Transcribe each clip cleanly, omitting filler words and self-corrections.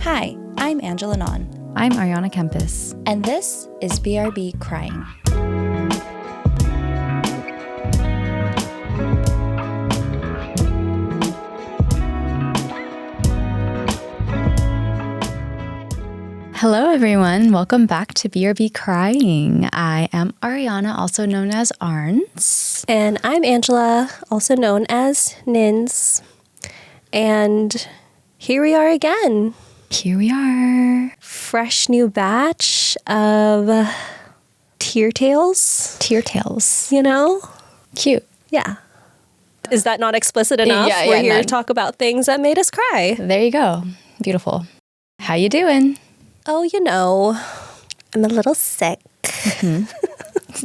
Hi, I'm Angela Non. I'm Ariana Kempis. And this is BRB Crying. Hello, everyone. Welcome back to BRB Crying. I am Ariana, also known as Arns. And I'm Angela, also known as Nins. And here we are again. Here we are. Fresh new batch of tear tales. Tear tales. You know? Cute. Yeah. Is that not explicit enough? Yeah, We're here no. to talk about things that made us cry. There you go. Beautiful. How you doing? Oh, you know, I'm a little sick.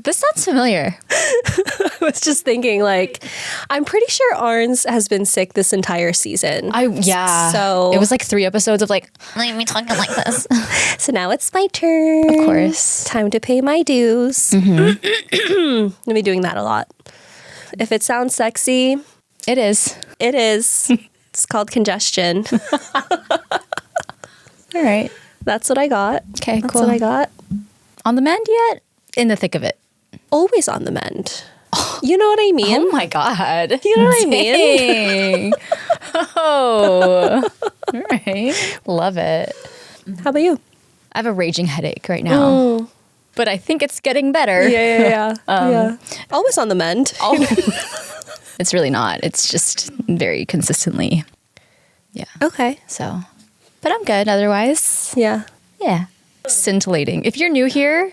This sounds familiar. I was just thinking, I'm pretty sure Arns has been sick this entire season. So it was like 3 episodes of let me talking like this. So now it's my turn. Of course. Time to pay my dues. I'm be doing that a lot. If it sounds sexy, It is. it is. It's called congestion. All right. That's what I got. Okay, That's cool. what I got. On the mend yet? In the thick of it. Always on the mend. You know what I mean? Oh my God. You know what I mean? Dang. Oh. All right. Love it. How about you? I have a raging headache right now, but I think it's getting better. Yeah. Always on the mend. It's really not. It's just very consistently. Yeah. Okay. So, but I'm good otherwise. Yeah. Yeah. Scintillating. If you're new here,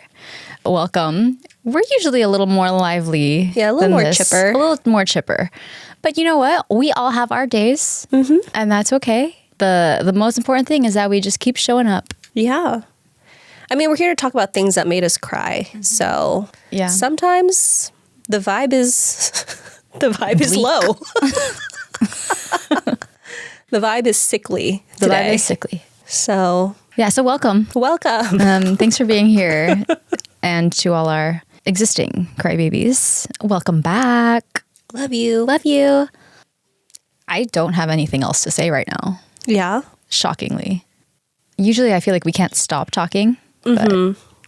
welcome. We're usually a little more lively. Yeah, a little than more this. chipper. A little more chipper. But you know what? We all have our days, and that's okay. The most important thing is that we just keep showing up. Yeah. I mean, we're here to talk about things that made us cry. So Yeah. sometimes the vibe is low. The vibe is sickly The today. vibe is sickly. So Yeah, so welcome. welcome. Thanks for being here. And to all our existing crybabies, welcome back. Love you. Love you. I don't have anything else to say right now, Yeah. shockingly. Usually I feel like we can't stop talking, but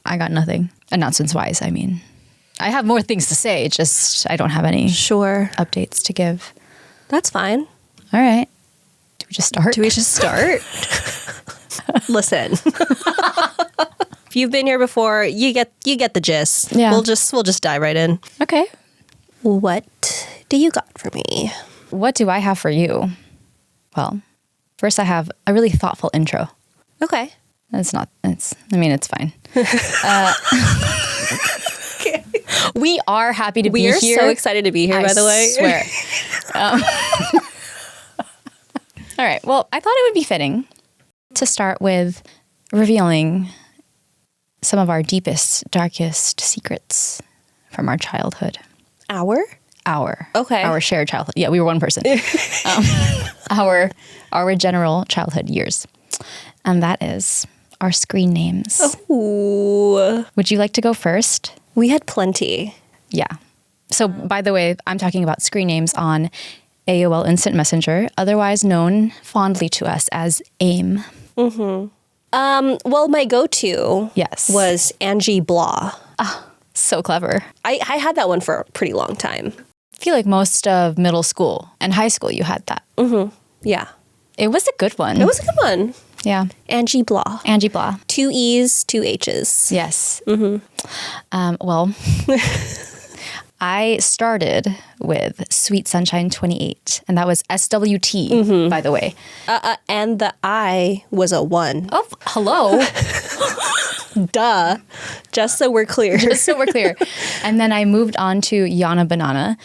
I got nothing. Announcements-wise, I mean. I have more things to say, just I don't have any Sure. updates to give. That's fine. All right. Do we just start? Do we just start? Listen. If you've been here before, you get the gist. Yeah. We'll just dive right in. Okay. What do you got for me? What do I have for you? Well, first I have a really thoughtful intro. Okay. It's fine. We are happy to be We are here. so excited to be here, by the way. Swear. All right. Well, I thought it would be fitting to start with revealing some of our deepest, darkest secrets from our childhood. Our Shared childhood. Yeah, we were one person. Our general childhood years. And that is our screen names. Ooh. Would you like to go first? We had plenty. Yeah. So, by the way, I'm talking about screen names on AOL Instant Messenger, otherwise known fondly to us as AIM. Well, my go-to Yes. was Angie Blah. So clever. I had that one for a pretty long time. I feel like most of middle school and high school you had that. Yeah. It was a good one. It was a good one. Yeah. Angie Blah. Angie Blah. 2 E's, 2 H's. Yes. Well, I started with Sweet Sunshine 28, and that was SWT, by the way. And the I was a 1. Oh, hello. Duh. Just so we're clear. Just so we're clear. And then I moved on to Yana Banana.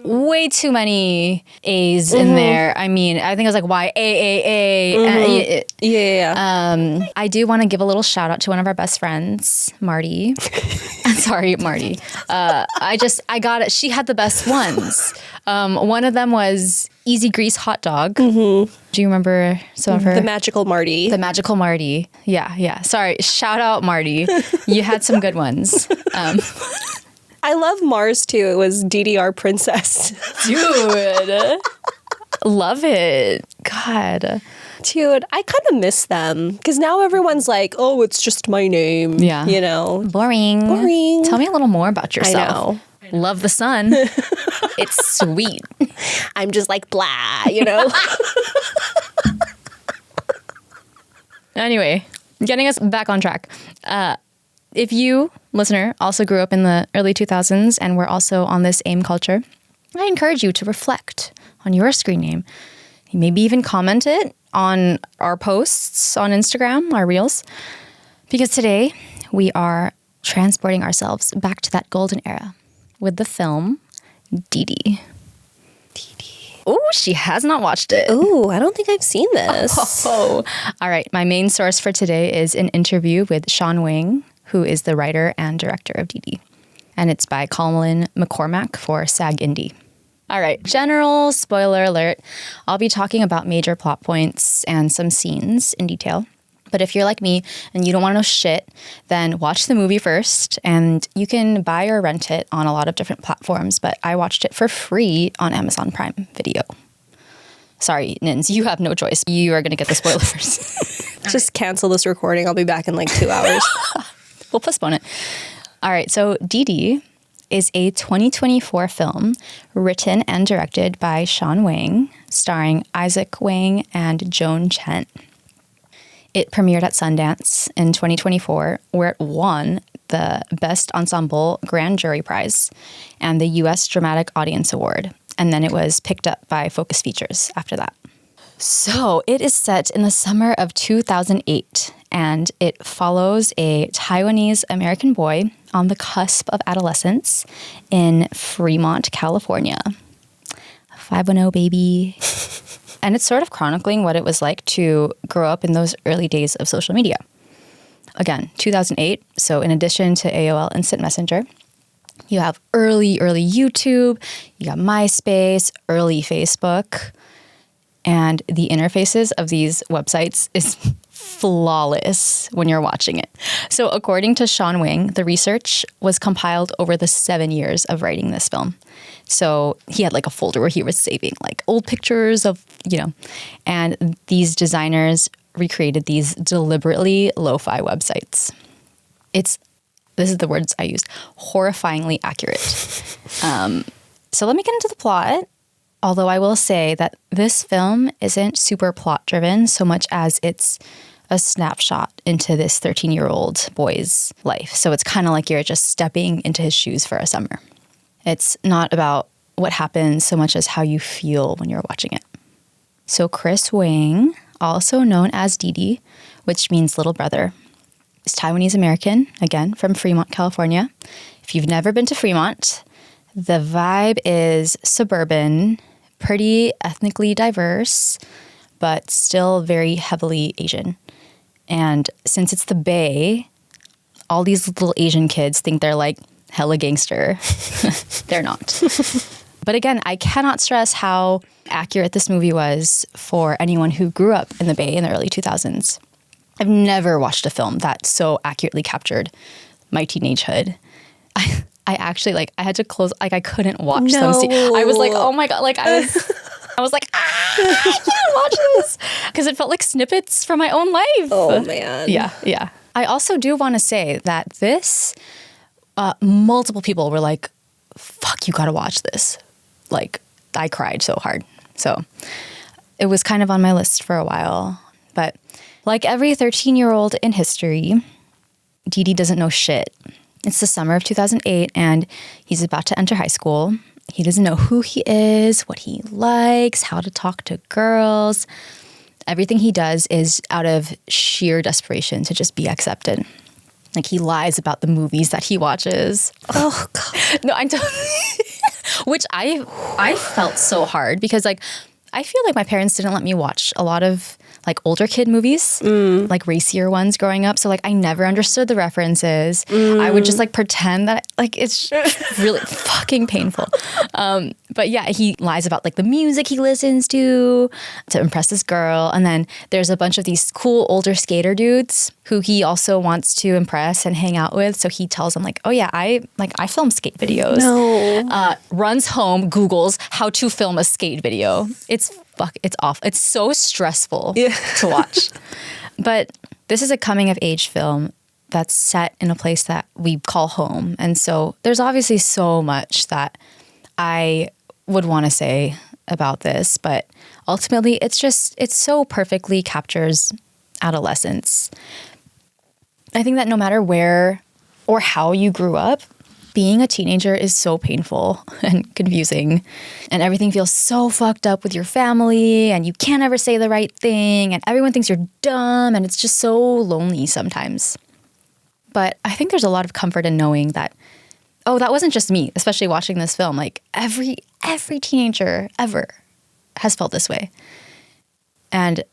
Way too many A's in there. I mean, I think I was like YAAA. Yeah. I do want to give a little shout out to one of our best friends, Marty. Sorry, Marty. I got it. She had the best ones. One of them was Easy Grease Hot Dog. Do you remember some of her? The Magical Marty. The Magical Marty. Yeah. Sorry. Shout out, Marty. You had some good ones. I love Mars too. It was Didi, our princess. Dude. Love it. God. Dude, I kind of miss them because now everyone's like, oh, it's just my name. Yeah. You know? Boring. Tell me a little more about yourself. I know. Love the sun. It's sweet. I'm just like, blah, you know? Anyway, getting us back on track. If you, listener, also grew up in the early 2000s and were also on this AIM culture, I encourage you to reflect on your screen name. Maybe even comment it on our posts on Instagram, our reels. Because today we are transporting ourselves back to that golden era with the film Didi. Oh, she has not watched it. Ooh, I don't think I've seen this. Oh, all right. My main source for today is an interview with Wang, who is the writer and director of Didi. And it's by Colin McCormack for SAG Indie. All right, general spoiler alert. I'll be talking about major plot points and some scenes in detail. But if you're like me and you don't want to know shit, then watch the movie first. And you can buy or rent it on a lot of different platforms. But I watched it for free on Amazon Prime Video. Sorry, Nins, you have no choice. You are going to get the spoilers. Just cancel this recording. I'll be back in like 2 hours. We'll postpone it. All right, so Didi is a 2024 film written and directed by Wang, starring Isaac Wang and Joan Chen. It premiered at Sundance in 2024, where it won the Best Ensemble Grand Jury Prize and the U.S. Dramatic Audience Award. And then it was picked up by Focus Features after that. So it is set in the summer of 2008, and it follows a Taiwanese American boy on the cusp of adolescence in Fremont, California. 510, baby. And it's sort of chronicling what it was like to grow up in those early days of social media. Again, 2008, so in addition to AOL Instant Messenger, you have early YouTube, you got MySpace, early Facebook, and the interfaces of these websites is flawless when you're watching it. So according to Wang, the research was compiled over the 7 years of writing this film. So he had like a folder where he was saving like old pictures of, and these designers recreated these deliberately lo-fi websites. This is the words I used, horrifyingly accurate. So let me get into the plot. Although I will say that this film isn't super plot driven so much as it's a snapshot into this 13-year-old boy's life. So it's kind of like you're just stepping into his shoes for a summer. It's not about what happens so much as how you feel when you're watching it. So Chris Wang, also known as Didi, which means little brother, is Taiwanese American, again, from Fremont, California. If you've never been to Fremont, the vibe is suburban, pretty ethnically diverse, but still very heavily Asian. And since it's the Bay, all these little Asian kids think they're like hella gangster. They're not. But again, I cannot stress how accurate this movie was for anyone who grew up in the Bay in the early 2000s. I've never watched a film that so accurately captured my teenagehood. I actually, I had to close, I couldn't watch some scenes. I was like, oh my God, I was like, I can't watch this. Because it felt like snippets from my own life. Oh, man. Yeah. I also do want to say that this, multiple people were like, fuck, you got to watch this. I cried so hard. So it was kind of on my list for a while. But like every 13-year-old in history, Didi doesn't know shit. It's the summer of 2008, and he's about to enter high school. He doesn't know who he is, what he likes, how to talk to girls. Everything he does is out of sheer desperation to just be accepted. He lies about the movies that he watches. Oh, God. No, I'm which I felt so hard because, I feel like my parents didn't let me watch a lot of older kid movies, racier ones growing up. So I never understood the references. I would just pretend that it's really fucking painful. But yeah, he lies about the music he listens to impress this girl. And then there's a bunch of these cool older skater dudes who he also wants to impress and hang out with. So he tells them oh yeah, I film skate videos. No. Runs home, Googles how to film a skate video. It's it's awful. It's so stressful to watch. But this is a coming of age film that's set in a place that we call home. And so there's obviously so much that I would want to say about this, but ultimately it so perfectly captures adolescence. I think that no matter where or how you grew up, being a teenager is so painful and confusing, and everything feels so fucked up with your family, and you can't ever say the right thing, and everyone thinks you're dumb, and it's just so lonely sometimes. But I think there's a lot of comfort in knowing that, oh, that wasn't just me, especially watching this film. Like every teenager ever has felt this way. And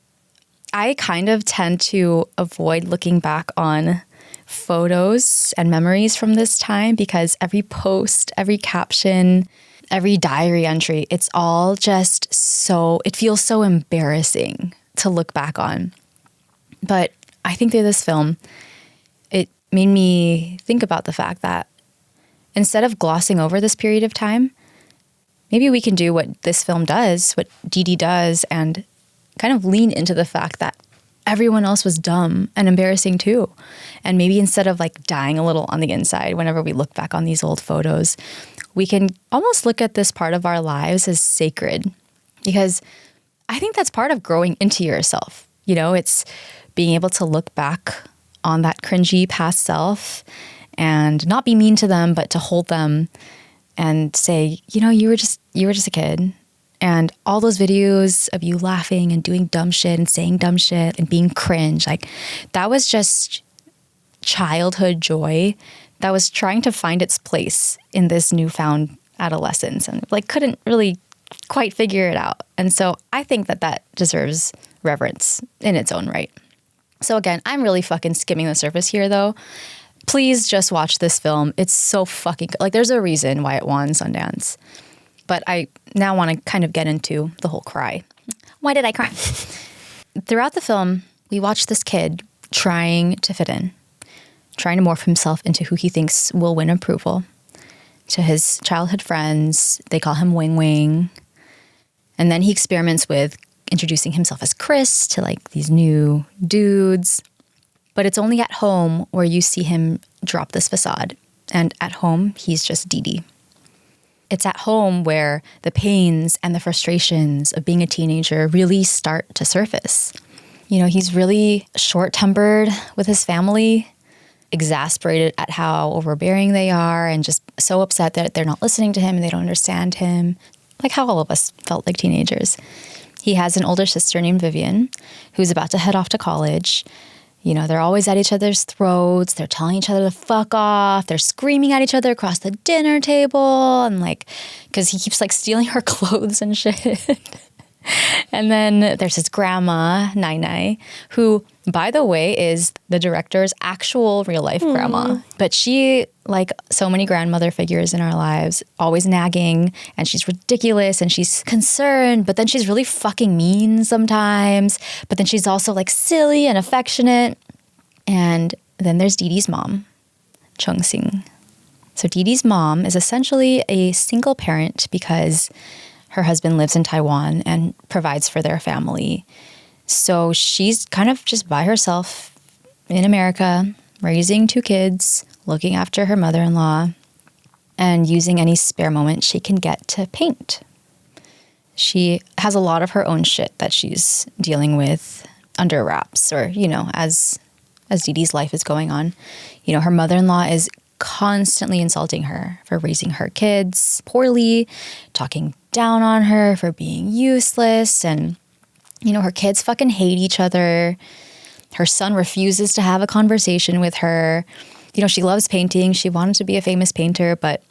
I kind of tend to avoid looking back on photos and memories from this time because every post, every caption, every diary entry, it's all just it feels so embarrassing to look back on. But I think that this film, it made me think about the fact that instead of glossing over this period of time, maybe we can do what this film does, what Didi does, and kind of lean into the fact that everyone else was dumb and embarrassing too. And maybe instead of like dying a little on the inside whenever we look back on these old photos, we can almost look at this part of our lives as sacred. Because I think that's part of growing into yourself. You know, it's being able to look back on that cringy past self and not be mean to them, but to hold them and say, you know, you were just a kid. And all those videos of you laughing and doing dumb shit and saying dumb shit and being cringe, like that was just childhood joy that was trying to find its place in this newfound adolescence and like couldn't really quite figure it out. And so I think that deserves reverence in its own right. So again, I'm really fucking skimming the surface here though. Please just watch this film. It's so fucking good. Like there's a reason why it won Sundance. But I now want to kind of get into the whole cry. Why did I cry? Throughout the film, we watch this kid trying to fit in, trying to morph himself into who he thinks will win approval. To his childhood friends, they call him Wang. And then he experiments with introducing himself as Chris to like these new dudes. But it's only at home where you see him drop this facade. And at home, he's just Didi. It's at home where the pains and the frustrations of being a teenager really start to surface. You know, he's really short-tempered with his family, exasperated at how overbearing they are, and just so upset that they're not listening to him and they don't understand him, like how all of us felt like teenagers. He has an older sister named Vivian, who's about to head off to college. You know, they're always at each other's throats. They're telling each other to fuck off. They're screaming at each other across the dinner table. And like, because he keeps like stealing her clothes and shit. And then there's his grandma, Nai Nai, who, by the way, is the director's actual real life grandma. But she, like so many grandmother figures in our lives, always nagging, and she's ridiculous and she's concerned, but then she's really fucking mean sometimes. But then she's also like silly and affectionate. And then there's Didi's mom, Chung Sing. So Didi's mom is essentially a single parent because her husband lives in Taiwan and provides for their family. So she's kind of just by herself in America, raising two kids, looking after her mother-in-law, and using any spare moment she can get to paint. She has a lot of her own shit that she's dealing with under wraps, or, you know, as Didi's life is going on. You know, her mother-in-law is constantly insulting her for raising her kids poorly, talking down on her for being useless, and you know, her kids fucking hate each other. Her son refuses to have a conversation with her. You know, she loves painting. She wanted to be a famous painter, but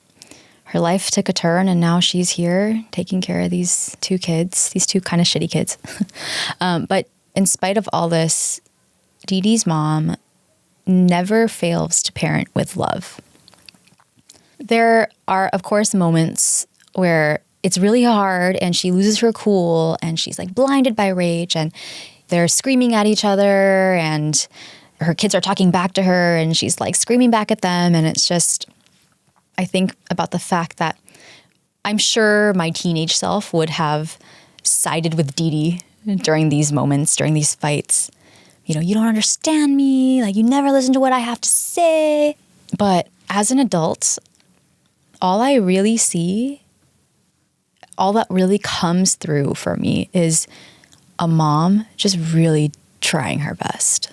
her life took a turn and now she's here taking care of these two kids, these two kind of shitty kids. But in spite of all this, Didi's mom never fails to parent with love. There are, of course, moments where it's really hard and she loses her cool and she's like blinded by rage and they're screaming at each other and her kids are talking back to her and she's like screaming back at them. And it's just, I think about the fact that I'm sure my teenage self would have sided with Didi during these moments, during these fights. You know, you don't understand me. Like, you never listen to what I have to say. But as an adult, all I really see, all that really comes through for me is a mom just really trying her best.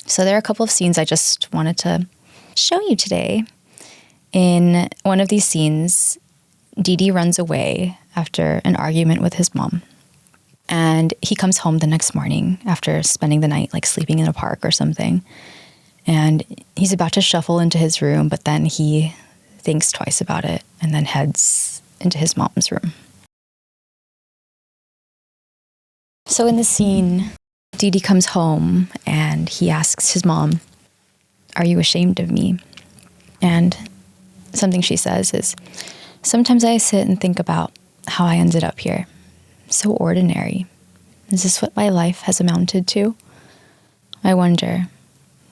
So there are a couple of scenes I just wanted to show you today. In one of these scenes, Didi runs away after an argument with his mom. And he comes home the next morning after spending the night, like sleeping in a park or something. And he's about to shuffle into his room, but then he thinks twice about it and then heads into his mom's room. So in the scene, Didi comes home and he asks his mom, "Are you ashamed of me?" And something she says is, "Sometimes I sit and think about how I ended up here. So ordinary. Is this what my life has amounted to? I wonder,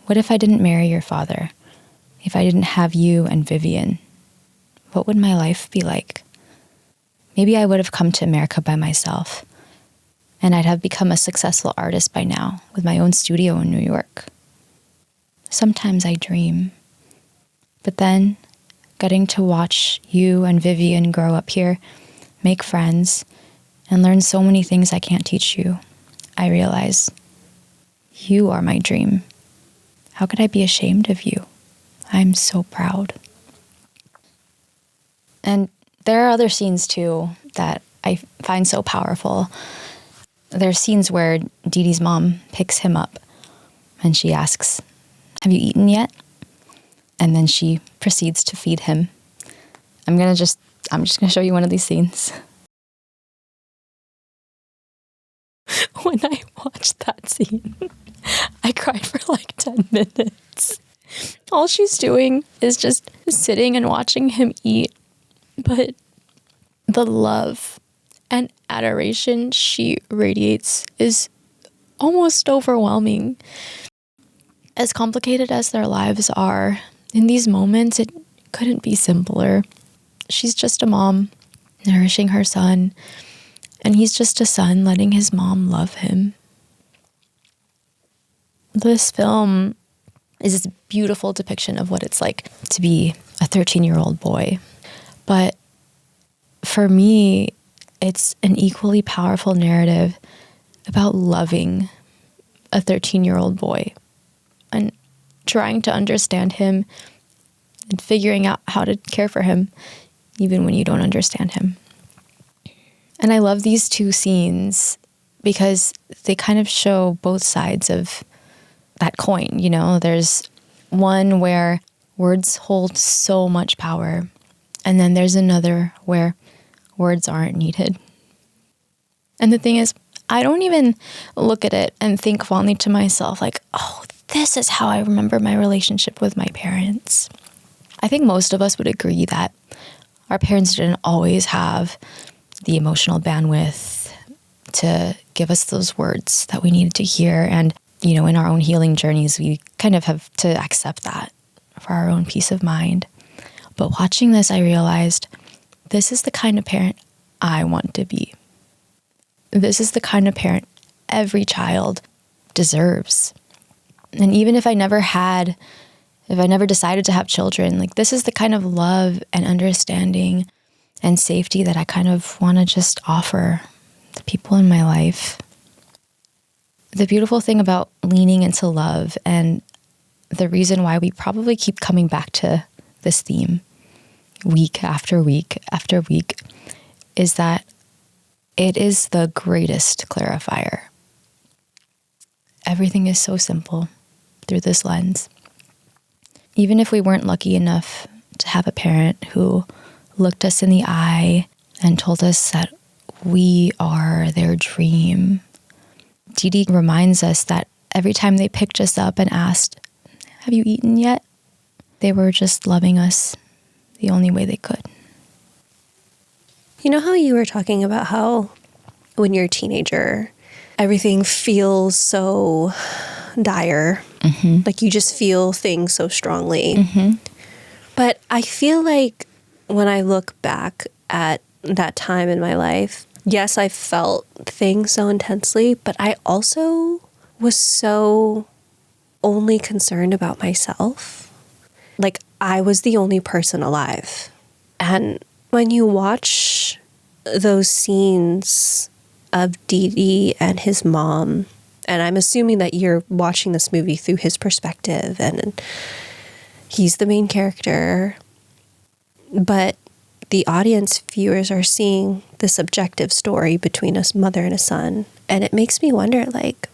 what if I didn't marry your father? If I didn't have you and Vivian? What would my life be like? Maybe I would have come to America by myself, and I'd have become a successful artist by now with my own studio in New York. Sometimes I dream. But then, getting to watch you and Vivian grow up here, make friends, and learn so many things I can't teach you, I realize you are my dream. How could I be ashamed of you? I'm so proud." And there are other scenes too that I find so powerful. There are scenes where Didi's mom picks him up and she asks, "Have you eaten yet?" And then she proceeds to feed him. I'm just gonna show you one of these scenes. When I watched that scene, I cried for like 10 minutes. All she's doing is just sitting and watching him eat. But the love and adoration she radiates is almost overwhelming. As complicated as their lives are, in these moments, it couldn't be simpler. She's just a mom nourishing her son, and he's just a son letting his mom love him. This film is this beautiful depiction of what it's like to be a 13-year-old boy. But for me, it's an equally powerful narrative about loving a 13-year-old boy and trying to understand him and figuring out how to care for him, even when you don't understand him. And I love these two scenes because they kind of show both sides of that coin. You know, there's one where words hold so much power, and then there's another where words aren't needed. And the thing is, I don't even look at it and think fondly to myself like, oh, this is how I remember my relationship with my parents. I think most of us would agree that our parents didn't always have the emotional bandwidth to give us those words that we needed to hear. And, you know, in our own healing journeys, we kind of have to accept that for our own peace of mind. But watching this, I realized this is the kind of parent I want to be. This is the kind of parent every child deserves. And even if I never decided to have children, like, this is the kind of love and understanding and safety that I kind of want to just offer the people in my life. The beautiful thing about leaning into love, and the reason why we probably keep coming back to this theme week after week after week, is that it is the greatest clarifier. Everything is so simple through this lens. Even if we weren't lucky enough to have a parent who looked us in the eye and told us that we are their dream, Didi reminds us that every time they picked us up and asked, "Have you eaten yet?" they were just loving us the only way they could. You know how you were talking about how when you're a teenager, everything feels so dire. Mm-hmm. Like you just feel things so strongly. Mm-hmm. But I feel like when I look back at that time in my life, yes, I felt things so intensely, but I also was so only concerned about myself. Like, I was the only person alive. And when you watch those scenes of Didi and his mom, and I'm assuming that you're watching this movie through his perspective, and he's the main character, but the audience viewers are seeing this objective story between a mother and a son. And it makes me wonder, like,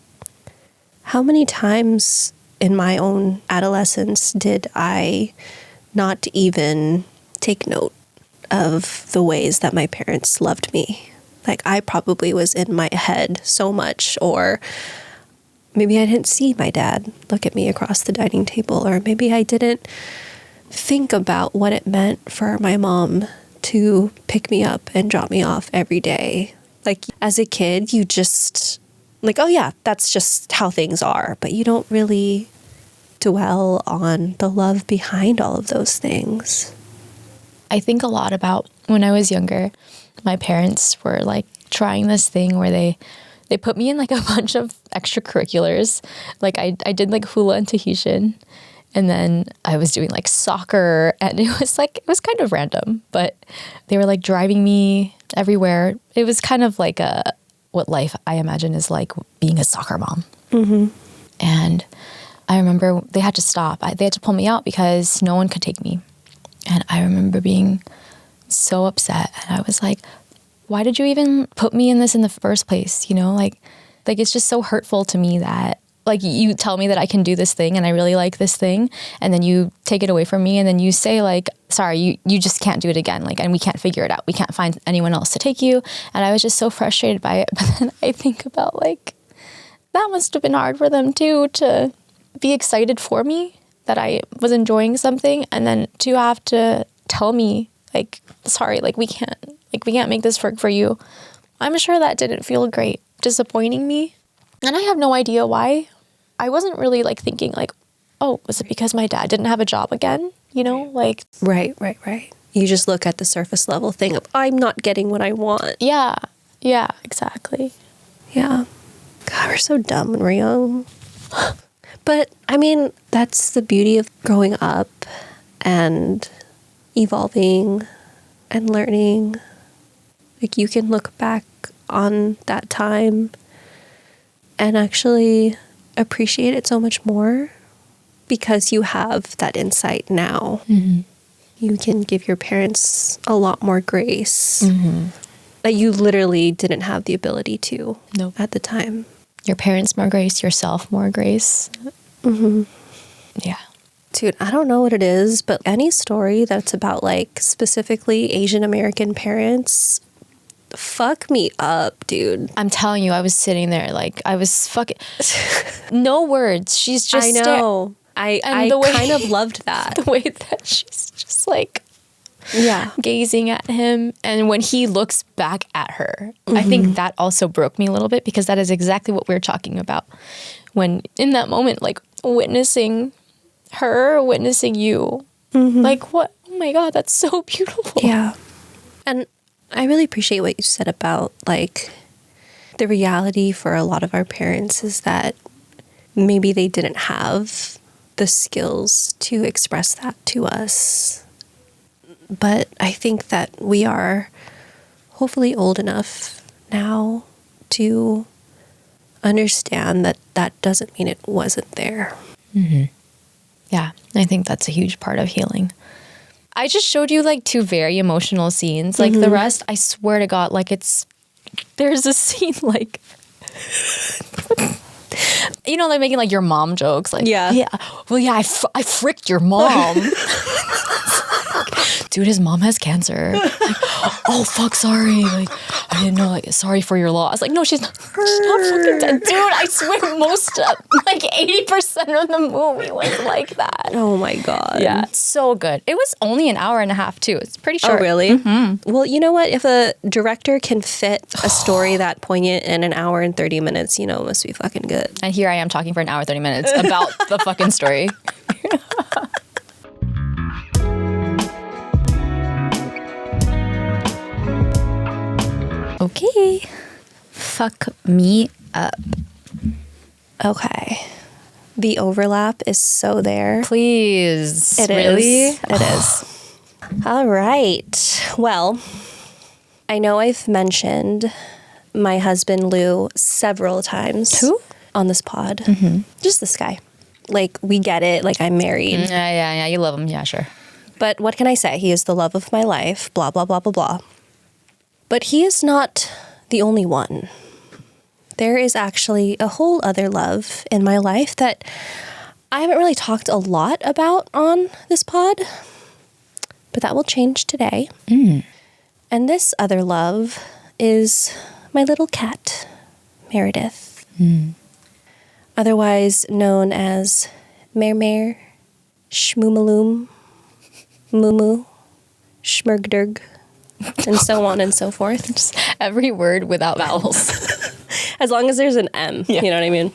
how many times in my own adolescence did I not even take note of the ways that my parents loved me? Like, I probably was in my head so much, or maybe I didn't see my dad look at me across the dining table, or maybe I didn't think about what it meant for my mom to pick me up and drop me off every day. Like, as a kid, you just, like, oh yeah, that's just how things are. But you don't really dwell on the love behind all of those things. I think a lot about when I was younger, my parents were like trying this thing where they put me in like a bunch of extracurriculars. Like I did like hula and Tahitian, and then I was doing like soccer, and it was kind of random, but they were like driving me everywhere. It was kind of like what life I imagine is like being a soccer mom. Mm-hmm. And I remember they had to stop. They had to pull me out because no one could take me. And I remember being so upset, and I was like, why did you even put me in this in the first place? You know, like it's just so hurtful to me that like you tell me that I can do this thing and I really like this thing, and then you take it away from me, and then you say like, sorry, you just can't do it again. Like, and we can't figure it out. We can't find anyone else to take you. And I was just so frustrated by it. But then I think about like, that must have been hard for them too, to be excited for me that I was enjoying something, and then to have to tell me like, sorry, like we can't make this work for you. I'm sure that didn't feel great, disappointing me. And I have no idea why. I wasn't really like thinking like, oh, was it because my dad didn't have a job again? You know, like. Right. You just look at the surface level thing of, I'm not getting what I want. Yeah, exactly. Yeah. God, we're so dumb when we're young. But I mean, that's the beauty of growing up and evolving and learning. Like, you can look back on that time and actually appreciate it so much more because you have that insight now. Mm-hmm. You can give your parents a lot more grace that you literally didn't have the ability to at the time. Your parents more grace, yourself more grace. Mm-hmm. Yeah. Dude, I don't know what it is, but any story that's about like specifically Asian American parents, fuck me up, dude. I'm telling you, I was sitting there like I was fucking no words. She's just I know. I kind of loved that. The way that she's just like gazing at him, and when he looks back at her, I think that also broke me a little bit, because that is exactly what we were talking about when in that moment, like witnessing her, witnessing you, like what? Oh my God, that's so beautiful. Yeah. And I really appreciate what you said about like the reality for a lot of our parents is that maybe they didn't have the skills to express that to us. But I think that we are hopefully old enough now to understand that that doesn't mean it wasn't there. Mm-hmm. Yeah, I think that's a huge part of healing. I just showed you like 2 very emotional scenes. Like the rest, I swear to God, like there's a scene like, you know, like making like your mom jokes. Like, yeah. Well, yeah, I fricked your mom. Dude, his mom has cancer. Like, oh, fuck, sorry. Like, I didn't know, like, sorry for your loss. Like, no, she's not fucking dead. Dude, I swear most of, like, 80% of the movie was like that. Oh, my God. Yeah, so good. It was only an hour and a half, too. It's pretty short. Oh, really? Mm-hmm. Well, you know what? If a director can fit a story that poignant in an hour and 30 minutes, you know, it must be fucking good. And here I am talking for an hour, 30 minutes about the fucking story. Okay. Fuck me up. Okay. The overlap is so there. Please. It really? is. It is. All right. Well, I know I've mentioned my husband Lou several times. Who? On this pod. Just this guy. Like, we get it. Like, I'm married. Yeah. You love him. Yeah, sure. But what can I say? He is the love of my life. Blah, blah, blah, blah, blah. But he is not the only one. There is actually a whole other love in my life that I haven't really talked a lot about on this pod. But that will change today. And this other love is my little cat, Meredith. Otherwise known as Mer, Shmoomaloom, Moo, Schmergderg, and so on and so forth. Just every word without vowels. As long as there's an M, you know what I mean?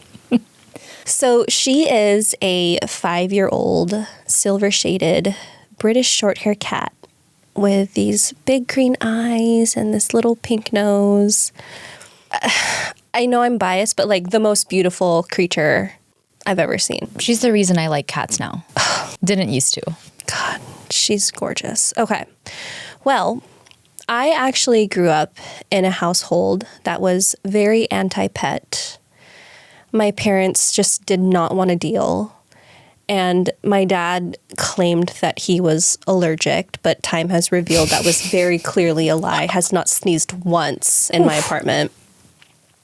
So she is a 5-year-old, silver-shaded, British short-hair cat with these big green eyes and this little pink nose. I know I'm biased, but like the most beautiful creature I've ever seen. She's the reason I like cats now. Didn't used to. God, she's gorgeous. Okay. Well, I actually grew up in a household that was very anti-pet. My parents just did not want to deal. And my dad claimed that he was allergic, but time has revealed that was very clearly a lie. Has not sneezed once in my apartment.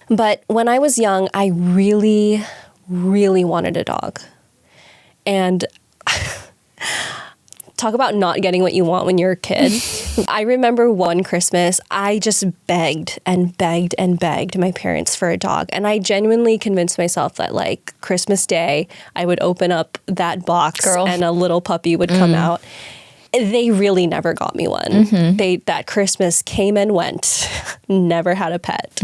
But when I was young, I really, really wanted a dog. And talk about not getting what you want when you're a kid. I remember one Christmas, I just begged and begged and begged my parents for a dog. And I genuinely convinced myself that like Christmas Day, I would open up that box and a little puppy would come out. They really never got me one. That Christmas came and went, never had a pet.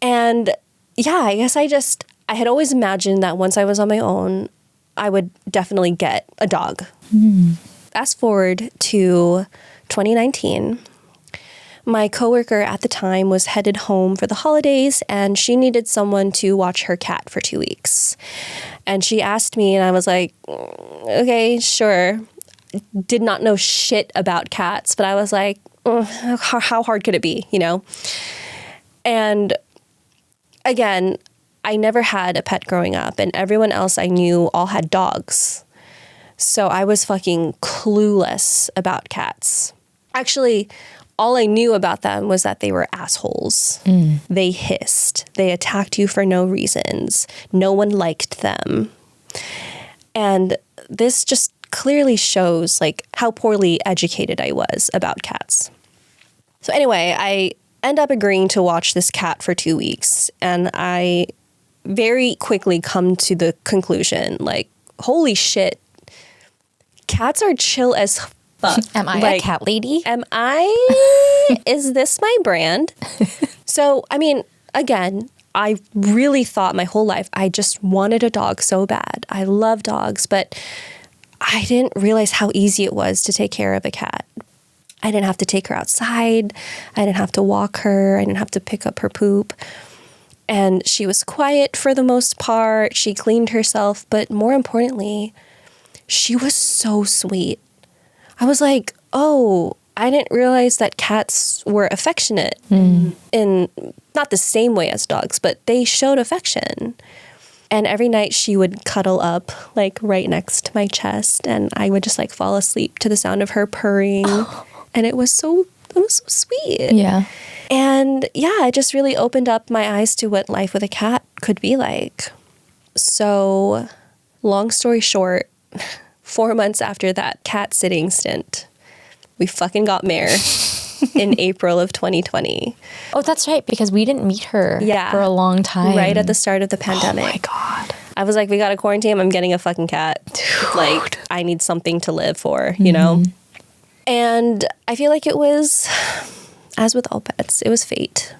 And yeah, I guess I had always imagined that once I was on my own, I would definitely get a dog. Fast forward to 2019. My coworker at the time was headed home for the holidays and she needed someone to watch her cat for 2 weeks. And she asked me and I was like, okay, sure. Did not know shit about cats, but I was like, how hard could it be, you know? And again, I never had a pet growing up and everyone else I knew all had dogs. So I was fucking clueless about cats. Actually, all I knew about them was that they were assholes. They hissed. They attacked you for no reasons. No one liked them. And this just clearly shows like how poorly educated I was about cats. So anyway, I end up agreeing to watch this cat for 2 weeks. And I very quickly come to the conclusion, like, holy shit, cats are chill as fuck. Am I like, a cat lady? Am I? Is this my brand? So, I mean, again, I really thought my whole life I just wanted a dog so bad. I love dogs, but I didn't realize how easy it was to take care of a cat. I didn't have to take her outside. I didn't have to walk her. I didn't have to pick up her poop. And she was quiet for the most part. She cleaned herself. But more importantly, she was so sweet. I was like, oh, I didn't realize that cats were affectionate in not the same way as dogs, but they showed affection. And every night she would cuddle up like right next to my chest and I would just like fall asleep to the sound of her purring. And it was so sweet. Yeah. And yeah, it just really opened up my eyes to what life with a cat could be like. So long story short, 4 months after that cat sitting stint, we fucking got Mare in April of 2020. Oh, that's right, because we didn't meet her for a long time. Right at the start of the pandemic. Oh my God. I was like, we got to quarantine. I'm getting a fucking cat. Dude. Like, I need something to live for, you know? And I feel like it was, as with all pets, it was fate.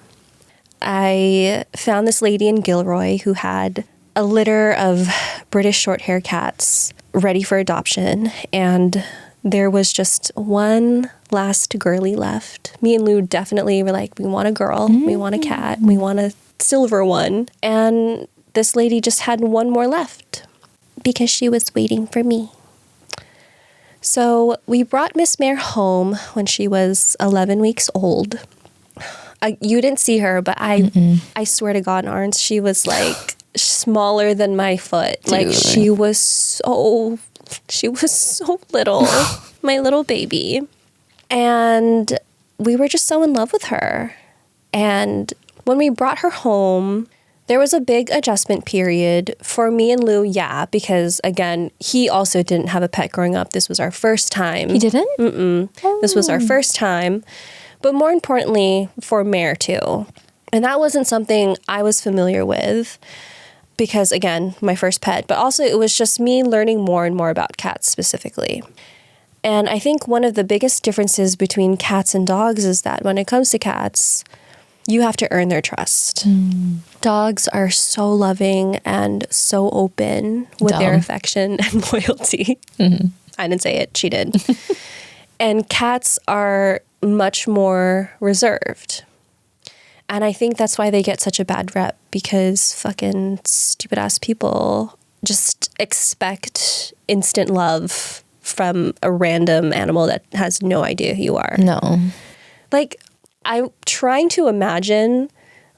I found this lady in Gilroy who had a litter of British short hair cats ready for adoption. And there was just one last girly left. Me and Lou definitely were like, we want a girl, we want a cat, we want a silver one. And this lady just had one more left because she was waiting for me. So we brought Miss Mare home when she was 11 weeks old. You didn't see her, but I swear to God, Arns, she was like smaller than my foot. Dude. Like she was so little, my little baby. And we were just so in love with her. And when we brought her home, there was a big adjustment period for me and Lou, because again, he also didn't have a pet growing up. This was our first time. He didn't? Oh. This was our first time. But more importantly, for Mare too. And that wasn't something I was familiar with because, again, my first pet. But also it was just me learning more and more about cats specifically. And I think one of the biggest differences between cats and dogs is that when it comes to cats, you have to earn their trust. Dogs are so loving and so open with their affection and loyalty. I didn't say it, she did. And cats are much more reserved. And I think that's why they get such a bad rep, because fucking stupid ass people just expect instant love from a random animal that has no idea who you are. No. Like, I'm trying to imagine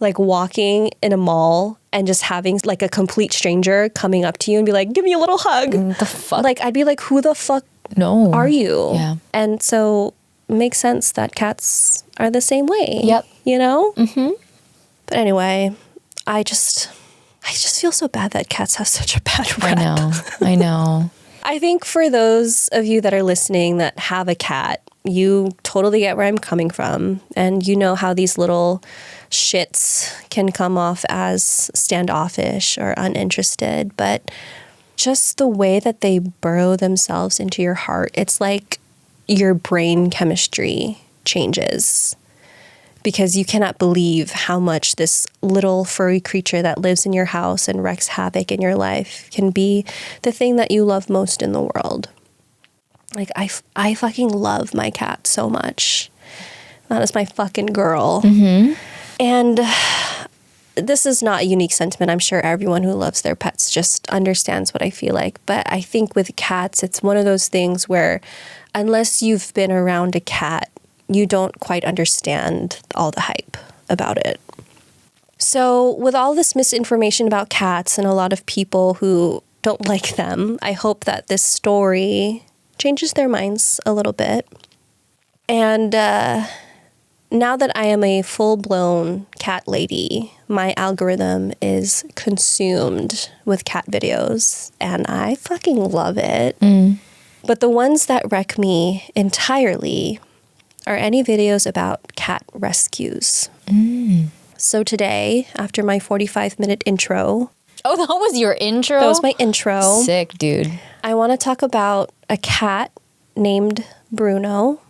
like walking in a mall and just having like a complete stranger coming up to you and be like, give me a little hug. The fuck? Like, I'd be like, who the fuck are you? Yeah. And so it makes sense that cats are the same way. Yep. You know? Mm-hmm. But anyway, I just feel so bad that cats have such a bad rep. I know. I think for those of you that are listening that have a cat, you totally get where I'm coming from. And you know how these little shits can come off as standoffish or uninterested. But just the way that they burrow themselves into your heart, it's like your brain chemistry changes. Because you cannot believe how much this little furry creature that lives in your house and wreaks havoc in your life can be the thing that you love most in the world. Like, I fucking love my cat so much. That is my fucking girl. And this is not a unique sentiment. I'm sure everyone who loves their pets just understands what I feel like. But I think with cats, it's one of those things where unless you've been around a cat, you don't quite understand all the hype about it. So with all this misinformation about cats and a lot of people who don't like them, I hope that this story changes their minds a little bit. And now that I am a full-blown cat lady, my algorithm is consumed with cat videos, and I fucking love it. But the ones that wreck me entirely are any videos about cat rescues. So today, after my 45-minute intro... Oh, that was your intro? That was my intro. Sick, dude. I want to talk about a cat named Bruno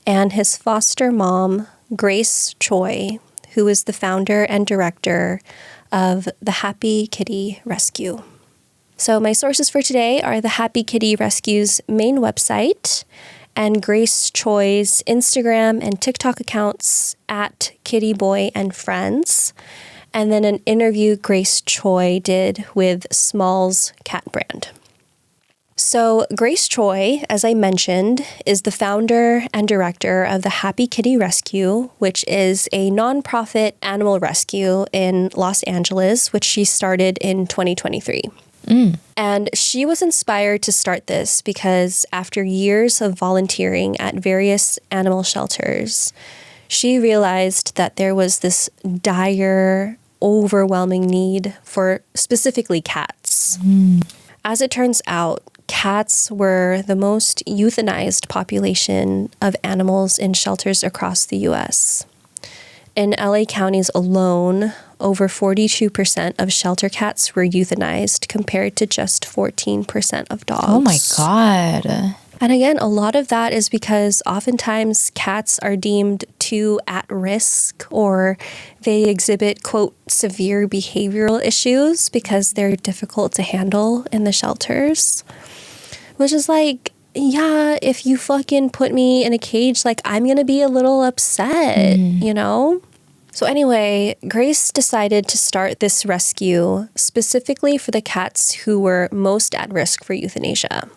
and his foster mom, Grace Choi, who is the founder and director of the Happy Kitty Rescue. So my sources for today are the Happy Kitty Rescue's main website and Grace Choi's Instagram and TikTok accounts at kittyboyandfriends, and then an interview Grace Choi did with Small's cat brand. So Grace Choi, as I mentioned, is the founder and director of the Happy Kitty Rescue, which is a nonprofit animal rescue in Los Angeles, which she started in 2023. And she was inspired to start this because after years of volunteering at various animal shelters, she realized that there was this dire, overwhelming need for specifically cats. As it turns out, cats were the most euthanized population of animals in shelters across the U.S. In LA counties alone, over 42% of shelter cats were euthanized compared to just 14% of dogs. Oh my God. And again, a lot of that is because oftentimes cats are deemed too at risk or they exhibit, quote, severe behavioral issues because they're difficult to handle in the shelters. Which is like, yeah, if you fucking put me in a cage, like, I'm going to be a little upset, you know? So anyway, Grace decided to start this rescue specifically for the cats who were most at risk for euthanasia.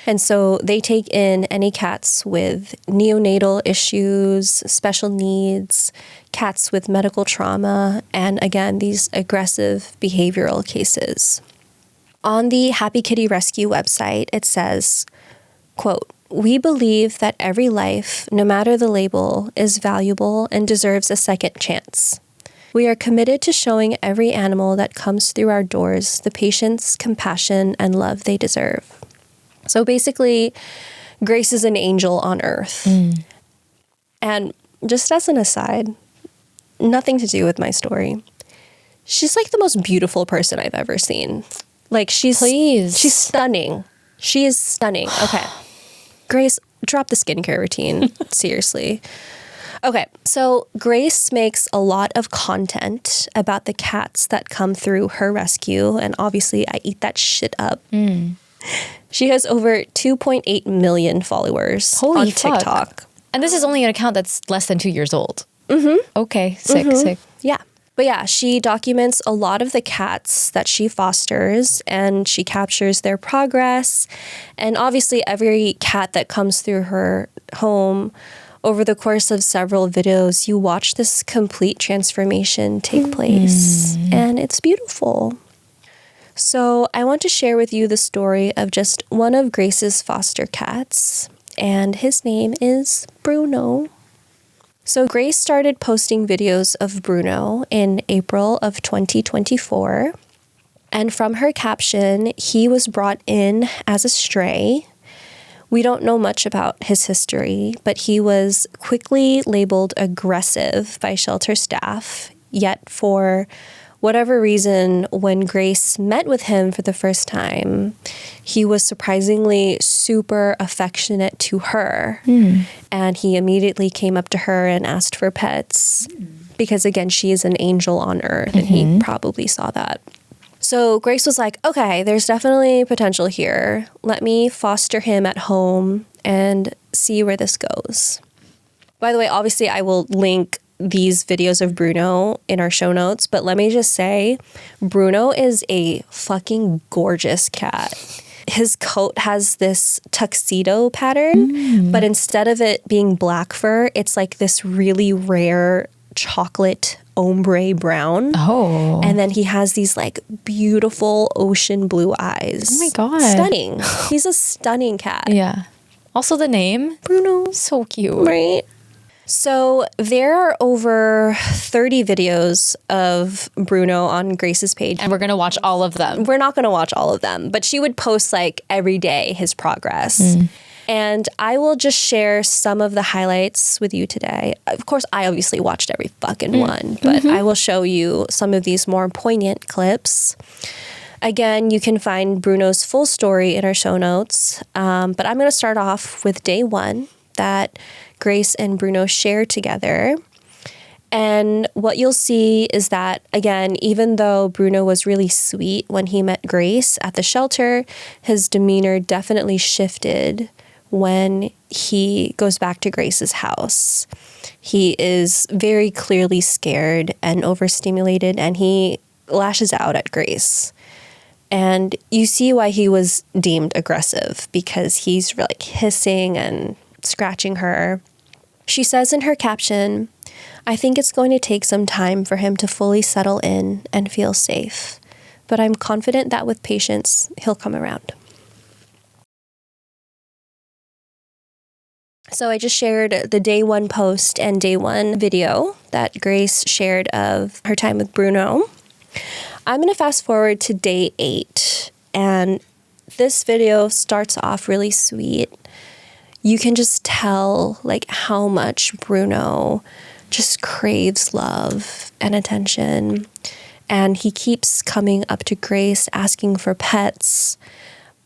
And so they take in any cats with neonatal issues, special needs, cats with medical trauma, and again, these aggressive behavioral cases. On the Happy Kitty Rescue website, it says, quote, "We believe that every life, no matter the label, is valuable and deserves a second chance. We are committed to showing every animal that comes through our doors the patience, compassion, and love they deserve." So basically, Grace is an angel on earth. And just as an aside, nothing to do with my story, she's like the most beautiful person I've ever seen. Like, she's stunning. She is stunning. Okay. Grace, drop the skincare routine. Seriously. Okay, so Grace makes a lot of content about the cats that come through her rescue, and obviously I eat that shit up. She has over 2.8 million followers on TikTok. And this is only an account that's less than 2 years old. Okay, sick. Yeah. But yeah, she documents a lot of the cats that she fosters, and she captures their progress. And obviously every cat that comes through her home, over the course of several videos, you watch this complete transformation take place. And it's beautiful. So I want to share with you the story of just one of Grace's foster cats, and his name is Bruno. So Grace started posting videos of Bruno in April of 2024. And from her caption, he was brought in as a stray. We don't know much about his history, but he was quickly labeled aggressive by shelter staff. Yet for whatever reason, when Grace met with him for the first time, he was surprisingly super affectionate to her. And he immediately came up to her and asked for pets because, again, she is an angel on earth, and he probably saw that. So Grace was like, okay, there's definitely potential here. Let me foster him at home and see where this goes. By the way, obviously, I will link these videos of Bruno in our show notes, but let me just say, Bruno is a fucking gorgeous cat. His coat has this tuxedo pattern, but instead of it being black fur, it's like this really rare chocolate ombre brown. Oh. And then he has these like beautiful ocean blue eyes. Oh my God. Stunning. He's a stunning cat. Yeah. Also the name. Bruno. So cute. Right? So there are over 30 videos of Bruno on Grace's page. And we're going to watch all of them. We're not going to watch all of them, but she would post like every day his progress. And I will just share some of the highlights with you today. Of course, I obviously watched every fucking one, but I will show you some of these more poignant clips. Again, you can find Bruno's full story in our show notes, but I'm going to start off with day one that Grace and Bruno share together. And what you'll see is that, again, even though Bruno was really sweet when he met Grace at the shelter, his demeanor definitely shifted when he goes back to Grace's house. He is very clearly scared and overstimulated, and he lashes out at Grace. And you see why he was deemed aggressive, because he's like hissing and scratching her. She says in her caption, "I think it's going to take some time for him to fully settle in and feel safe, but I'm confident that with patience, he'll come around." So I just shared the day one post and day one video that Grace shared of her time with Bruno. I'm going to fast forward to day 8, and this video starts off really sweet. You can just tell like how much Bruno just craves love and attention. And he keeps coming up to Grace asking for pets.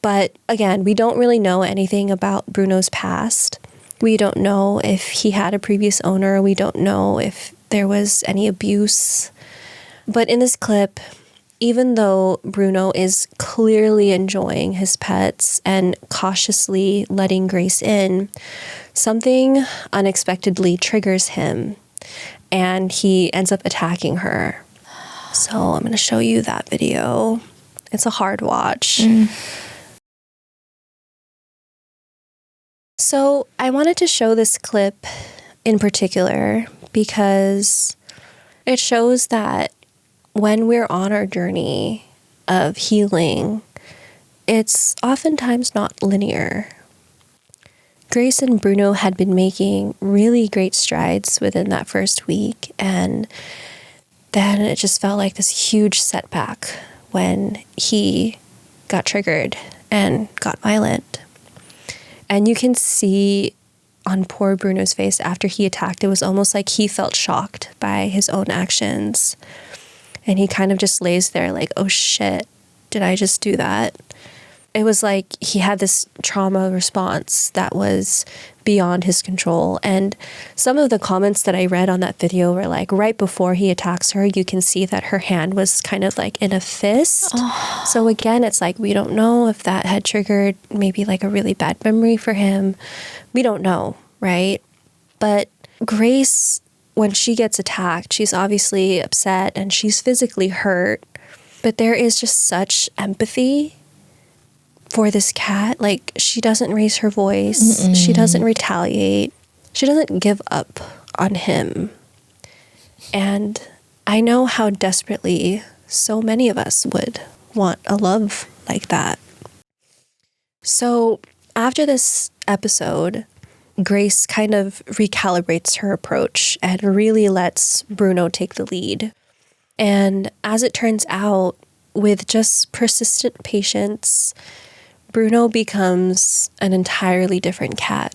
But again, we don't really know anything about Bruno's past. We don't know if he had a previous owner. We don't know if there was any abuse. But in this clip, even though Bruno is clearly enjoying his pets and cautiously letting Grace in, something unexpectedly triggers him and he ends up attacking her. So I'm going to show you that video. It's a hard watch. So I wanted to show this clip in particular because it shows that when we're on our journey of healing, it's oftentimes not linear. Grace and Bruno had been making really great strides within that first week, and then it just felt like this huge setback when he got triggered and got violent. And you can see on poor Bruno's face after he attacked, it was almost like he felt shocked by his own actions. And he kind of just lays there like, oh shit, did I just do that? It was like he had this trauma response that was beyond his control. And some of the comments that I read on that video were like, right before he attacks her, you can see that her hand was kind of like in a fist. Oh. So again, it's like, we don't know if that had triggered maybe like a really bad memory for him. We don't know, right? But Grace, when she gets attacked, she's obviously upset and she's physically hurt. But there is just such empathy for this cat. Like, she doesn't raise her voice. Mm-mm. She doesn't retaliate. She doesn't give up on him. And I know how desperately so many of us would want a love like that. So after this episode, Grace kind of recalibrates her approach and really lets Bruno take the lead. And as it turns out, with just persistent patience, Bruno becomes an entirely different cat.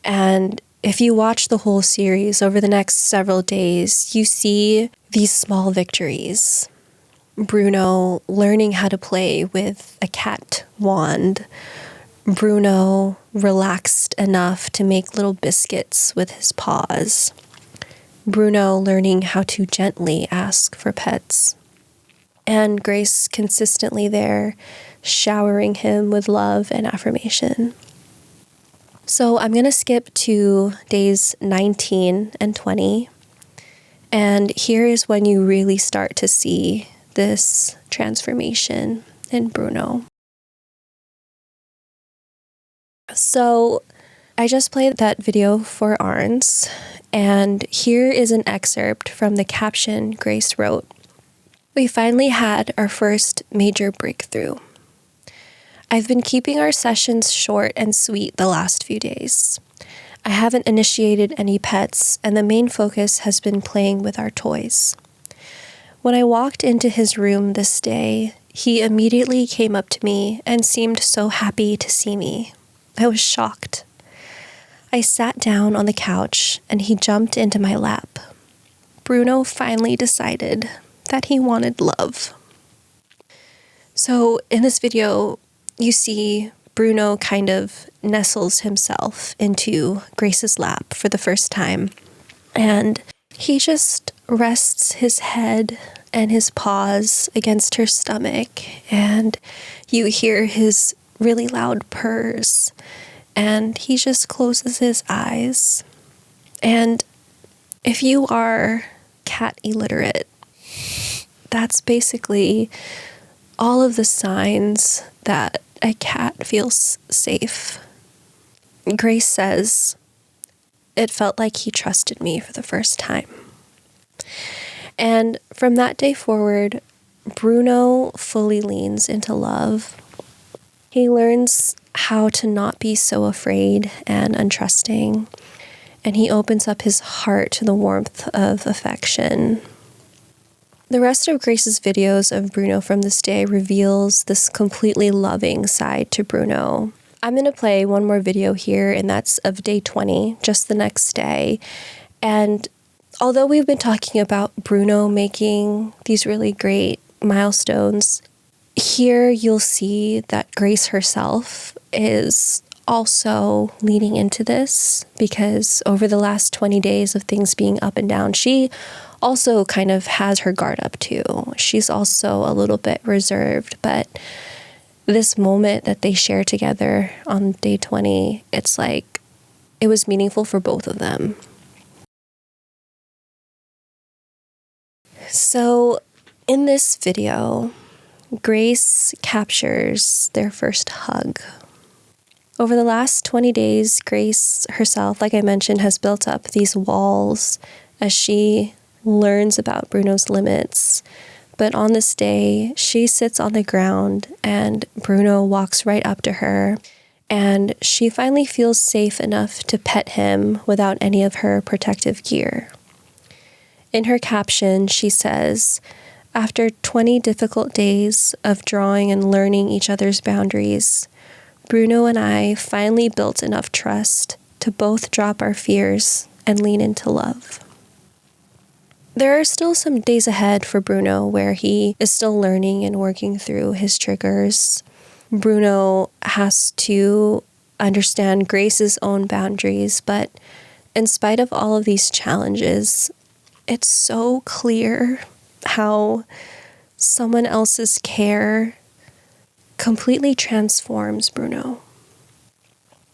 And if you watch the whole series over the next several days, you see these small victories. Bruno learning how to play with a cat wand. Bruno relaxed enough to make little biscuits with his paws. Bruno learning how to gently ask for pets. And Grace consistently there, showering him with love and affirmation. So I'm going to skip to days 19 and 20. And here is when you really start to see this transformation in Bruno. So I just played that video for Arns, and here is an excerpt from the caption Grace wrote. We finally had our first major breakthrough. I've been keeping our sessions short and sweet the last few days. I haven't initiated any pets, and the main focus has been playing with our toys. When I walked into his room this day, he immediately came up to me and seemed so happy to see me. I was shocked. I sat down on the couch and he jumped into my lap. Bruno finally decided that he wanted love. So in this video, you see Bruno kind of nestles himself into Grace's lap for the first time. And he just rests his head and his paws against her stomach. And you hear his really loud purrs. And he just closes his eyes. And if you are cat illiterate, that's basically all of the signs that a cat feels safe. Grace says, it felt like he trusted me for the first time. And from that day forward, Bruno fully leans into love. He learns how to not be so afraid and untrusting, and he opens up his heart to the warmth of affection. The rest of Grace's videos of Bruno from this day reveals this completely loving side to Bruno. I'm going to play one more video here, and that's of day 20, just the next day. And although we've been talking about Bruno making these really great milestones, here you'll see that Grace herself is also leaning into this, because over the last 20 days of things being up and down, she also kind of has her guard up too. She's also a little bit reserved, but this moment that they share together on day 20, it's like it was meaningful for both of them. So in this video, Grace captures their first hug. Over the last 20 days, Grace herself, like I mentioned, has built up these walls as she learns about Bruno's limits. But on this day, she sits on the ground and Bruno walks right up to her, and she finally feels safe enough to pet him without any of her protective gear. In her caption, she says, "After 20 difficult days of drawing and learning each other's boundaries, Bruno and I finally built enough trust to both drop our fears and lean into love." There are still some days ahead for Bruno where he is still learning and working through his triggers. Bruno has to understand Grace's own boundaries, but in spite of all of these challenges, it's so clear how someone else's care completely transforms Bruno.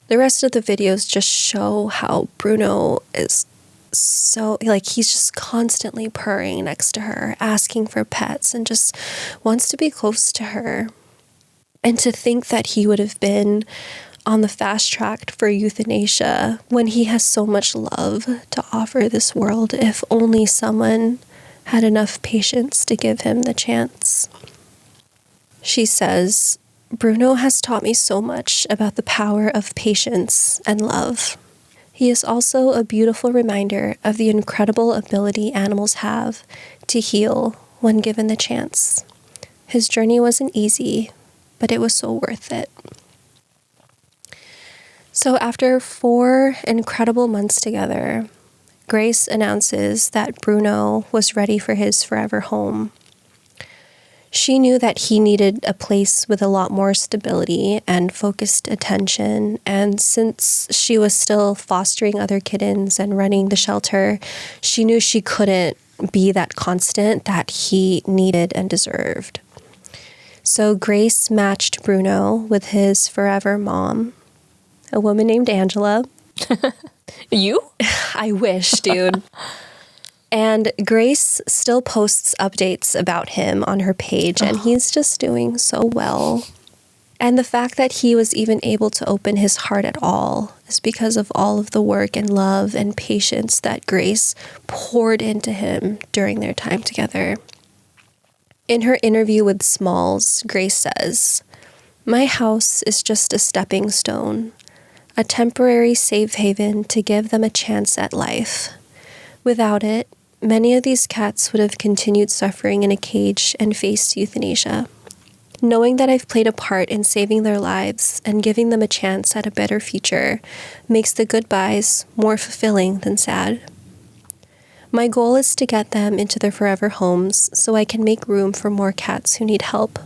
The rest of the videos just show how Bruno is so, like, he's just constantly purring next to her, asking for pets, and just wants to be close to her. And to think that he would have been on the fast track for euthanasia when he has so much love to offer this world, if only someone had enough patience to give him the chance. She says, "Bruno has taught me so much about the power of patience and love. He is also a beautiful reminder of the incredible ability animals have to heal when given the chance. His journey wasn't easy, but it was so worth it." So after 4 incredible months together, Grace announces that Bruno was ready for his forever home. She knew that he needed a place with a lot more stability and focused attention, and since she was still fostering other kittens and running the shelter, she knew she couldn't be that constant that he needed and deserved. So Grace matched Bruno with his forever mom, a woman named Angela. You? I wish, dude. And Grace still posts updates about him on her page, and he's just doing so well. And the fact that he was even able to open his heart at all is because of all of the work and love and patience that Grace poured into him during their time together. In her interview with Smalls, Grace says, "My house is just a stepping stone, a temporary safe haven to give them a chance at life. Without it, many of these cats would have continued suffering in a cage and faced euthanasia. Knowing that I've played a part in saving their lives and giving them a chance at a better future makes the goodbyes more fulfilling than sad. My goal is to get them into their forever homes so I can make room for more cats who need help.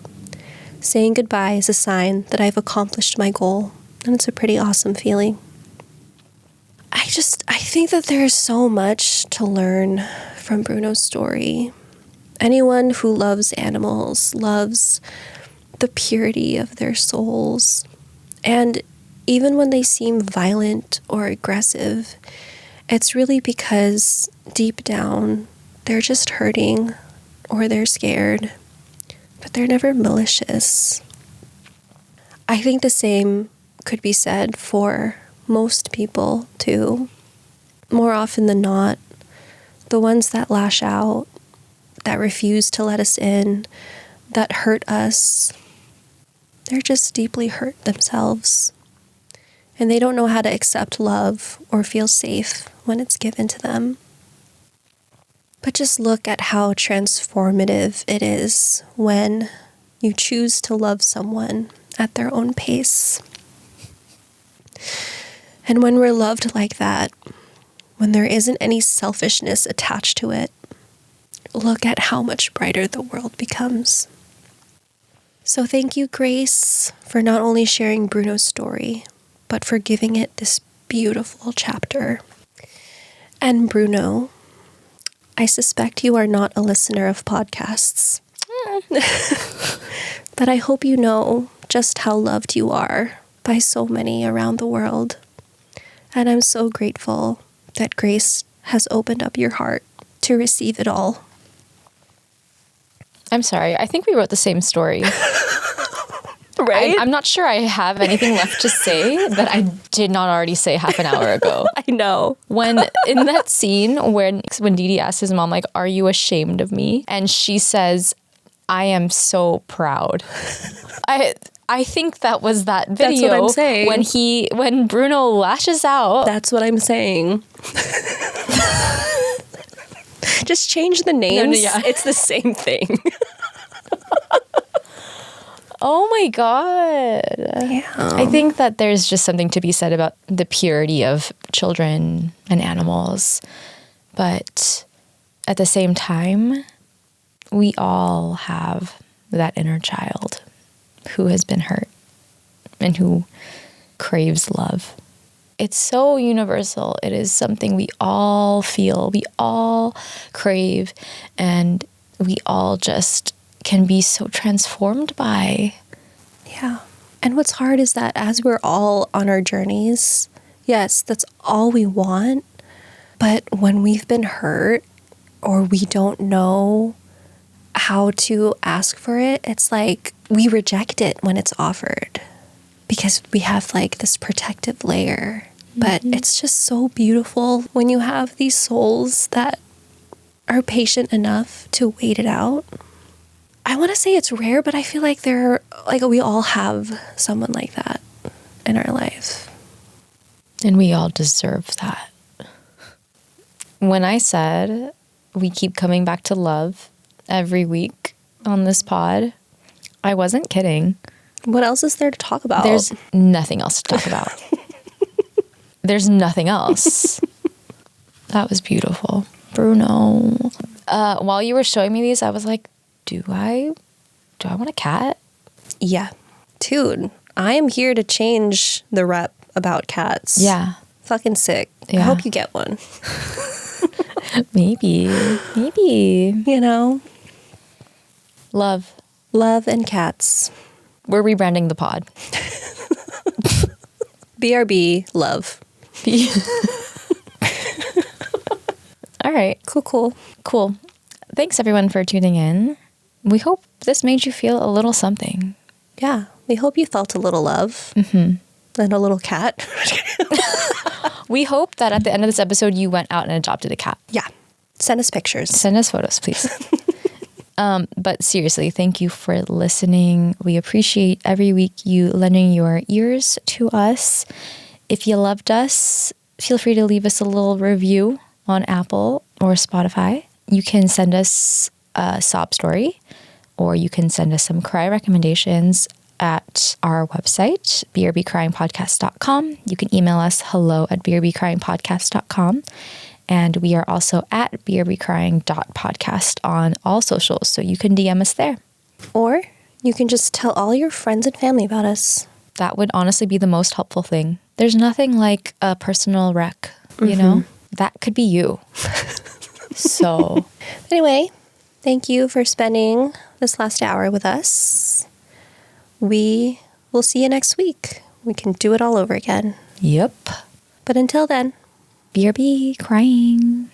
Saying goodbye is a sign that I've accomplished my goal, and it's a pretty awesome feeling." I think that there is so much to learn from Bruno's story. Anyone who loves animals loves the purity of their souls. And even when they seem violent or aggressive, it's really because deep down they're just hurting or they're scared, but they're never malicious. I think the same could be said for most people too. More often than not, the ones that lash out, that refuse to let us in, that hurt us, they're just deeply hurt themselves. And they don't know how to accept love or feel safe when it's given to them. But just look at how transformative it is when you choose to love someone at their own pace. And when we're loved like that, when there isn't any selfishness attached to it, look at how much brighter the world becomes. So thank you, Grace, for not only sharing Bruno's story, but for giving it this beautiful chapter. And Bruno, I suspect you are not a listener of podcasts. But I hope you know just how loved you are by so many around the world. And I'm so grateful that Grace has opened up your heart to receive it all. I'm sorry. I think we wrote the same story. Right? I'm not sure I have anything left to say that I did not already say half an hour ago. I know. When in that scene when Didi asks his mom, like, are you ashamed of me? And she says, I am so proud. I think that was that video. That's what I'm saying. When Bruno lashes out. That's what I'm saying. Just change the names. No, yeah. It's the same thing. Oh my God. Yeah. I think that there's just something to be said about the purity of children and animals. But at the same time, we all have that inner child who has been hurt and who craves love. It's so universal. It is something we all feel, we all crave, and we all just can be so transformed by. Yeah. And what's hard is that as we're all on our journeys, yes, that's all we want. But when we've been hurt or we don't know how to ask for it, it's like we reject it when it's offered because we have like this protective layer. But it's just so beautiful when you have these souls that are patient enough to wait it out. I want to say it's rare, but I feel like we all have someone like that in our life. And we all deserve that. When I said we keep coming back to love every week on this pod, I wasn't kidding. What else is there to talk about? There's nothing else to talk about. There's nothing else. That was beautiful. Bruno. While you were showing me these, I was like, do I want a cat? Yeah. Dude, I am here to change the rep about cats. Yeah. Fucking sick. Yeah. I hope you get one. Maybe. You know? Love And cats. We're rebranding the pod. BRB, love. All right. Cool. Thanks everyone for tuning in. We hope this made you feel a little something. Yeah. We hope you felt a little love. And a little cat. We hope that at the end of this episode, you went out and adopted a cat. Yeah. Send us pictures. Send us photos, please. But seriously, thank you for listening. We appreciate every week you lending your ears to us. If you loved us, feel free to leave us a little review on Apple or Spotify. You can send us a sob story, or you can send us some cry recommendations at our website, brbcryingpodcast.com. You can email us hello@brbcryingpodcast.com. And we are also at brbcrying.podcast on all socials, so you can DM us there. Or you can just tell all your friends and family about us. That would honestly be the most helpful thing. There's nothing like a personal rec, you know? That could be you. So anyway, thank you for spending this last hour with us. We will see you next week. We can do it all over again. Yep. But until then, BRB crying.